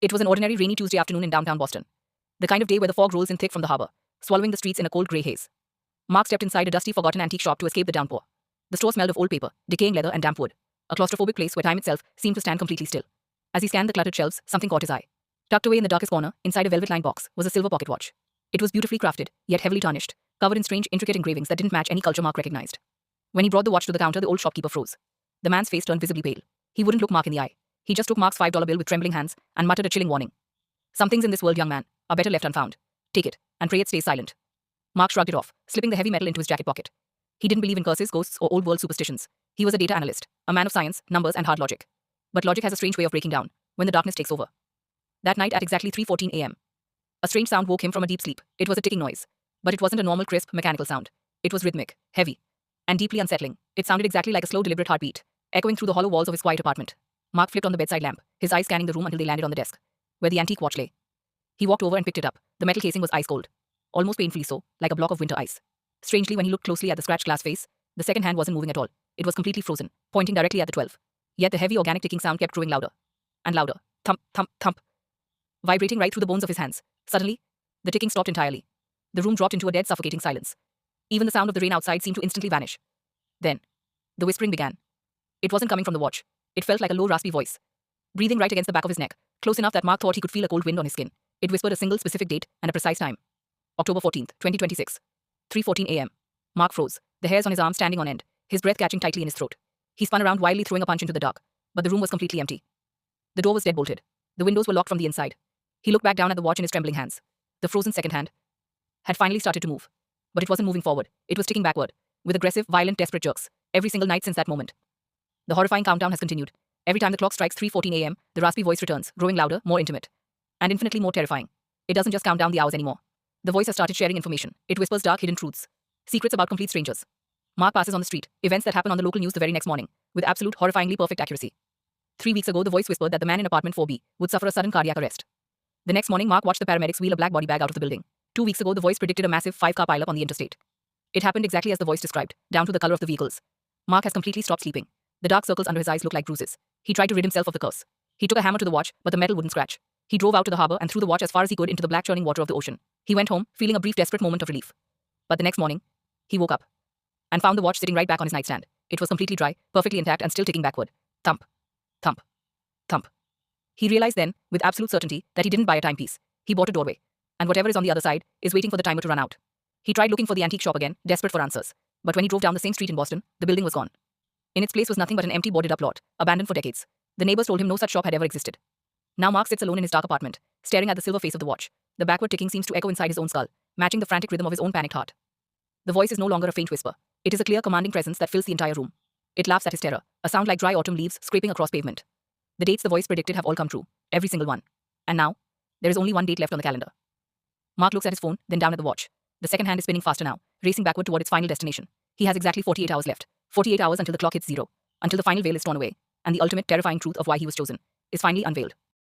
It was an ordinary rainy Tuesday afternoon in downtown Boston. The kind of day where the fog rolls in thick from the harbor, swallowing the streets in a cold grey haze. Mark stepped inside a dusty, forgotten antique shop to escape the downpour. The store smelled of old paper, decaying leather and damp wood, a claustrophobic place where time itself seemed to stand completely still. As he scanned the cluttered shelves, something caught his eye. Tucked away in the darkest corner, inside a velvet-lined box, was a silver pocket watch. It was beautifully crafted, yet heavily tarnished, covered in strange, intricate engravings that didn't match any culture Mark recognized. When he brought the watch to the counter, the old shopkeeper froze. The man's face turned visibly pale. He wouldn't look Mark in the eye. He just took Mark's $5 bill with trembling hands and muttered a chilling warning. "Some things in this world, young man, are better left unfound. Take it, and pray it stays silent." Mark shrugged it off, slipping the heavy metal into his jacket pocket. He didn't believe in curses, ghosts, or old-world superstitions. He was a data analyst, a man of science, numbers, and hard logic. But logic has a strange way of breaking down when the darkness takes over. That night at exactly 3:14 a.m., a strange sound woke him from a deep sleep. It was a ticking noise. But it wasn't a normal, crisp, mechanical sound. It was rhythmic, heavy, and deeply unsettling. It sounded exactly like a slow, deliberate heartbeat, echoing through the hollow walls of his quiet apartment. Mark flipped on the bedside lamp, his eyes scanning the room until they landed on the desk, where the antique watch lay. He walked over and picked it up. The metal casing was ice cold, almost painfully so, like a block of winter ice. Strangely, when he looked closely at the scratched glass face, the second hand wasn't moving at all. It was completely frozen, pointing directly at the 12. Yet the heavy organic ticking sound kept growing louder and louder. Thump, thump, thump. Vibrating right through the bones of his hands. Suddenly, the ticking stopped entirely. The room dropped into a dead, suffocating silence. Even the sound of the rain outside seemed to instantly vanish. Then, the whispering began. It wasn't coming from the watch. It felt like a low, raspy voice, breathing right against the back of his neck, close enough that Mark thought he could feel a cold wind on his skin. It whispered a single specific date and a precise time. October 14th, 2026. 3:14 a.m. Mark froze, the hairs on his arm standing on end, his breath catching tightly in his throat. He spun around wildly, throwing a punch into the dark, but the room was completely empty. The door was dead-bolted. The windows were locked from the inside. He looked back down at the watch in his trembling hands. The frozen second hand had finally started to move. But it wasn't moving forward. It was ticking backward, with aggressive, violent, desperate jerks, every single night since that moment. The horrifying countdown has continued. Every time the clock strikes 3:14 a.m., the raspy voice returns, growing louder, more intimate, and infinitely more terrifying. It doesn't just count down the hours anymore. The voice has started sharing information. It whispers dark, hidden truths, secrets about complete strangers. Mark passes on the street, events that happen on the local news the very next morning, with absolute, horrifyingly perfect accuracy. 3 weeks ago, the voice whispered that the man in apartment 4B would suffer a sudden cardiac arrest. The next morning, Mark watched the paramedics wheel a black body bag out of the building. 2 weeks ago, the voice predicted a massive 5-car pileup on the interstate. It happened exactly as the voice described, down to the color of the vehicles. Mark has completely stopped sleeping. The dark circles under his eyes look like bruises. He tried to rid himself of the curse. He took a hammer to the watch, but the metal wouldn't scratch. He drove out to the harbor and threw the watch as far as he could into the black churning water of the ocean. He went home, feeling a brief desperate moment of relief. But the next morning, he woke up and found the watch sitting right back on his nightstand. It was completely dry, perfectly intact, and still ticking backward. Thump. Thump. Thump. He realized then, with absolute certainty, that he didn't buy a timepiece. He bought a doorway. And whatever is on the other side is waiting for the timer to run out. He tried looking for the antique shop again, desperate for answers. But when he drove down the same street in Boston, the building was gone. In its place was nothing but an empty, boarded-up lot, abandoned for decades. The neighbors told him no such shop had ever existed. Now Mark sits alone in his dark apartment, staring at the silver face of the watch. The backward ticking seems to echo inside his own skull, matching the frantic rhythm of his own panicked heart. The voice is no longer a faint whisper. It is a clear, commanding presence that fills the entire room. It laughs at his terror, a sound like dry autumn leaves scraping across pavement. The dates the voice predicted have all come true, every single one. And now, there is only one date left on the calendar. Mark looks at his phone, then down at the watch. The second hand is spinning faster now, racing backward toward its final destination. He has exactly 48 hours left. 48 hours until the clock hits zero, until the final veil is torn away, and the ultimate terrifying truth of why he was chosen is finally unveiled.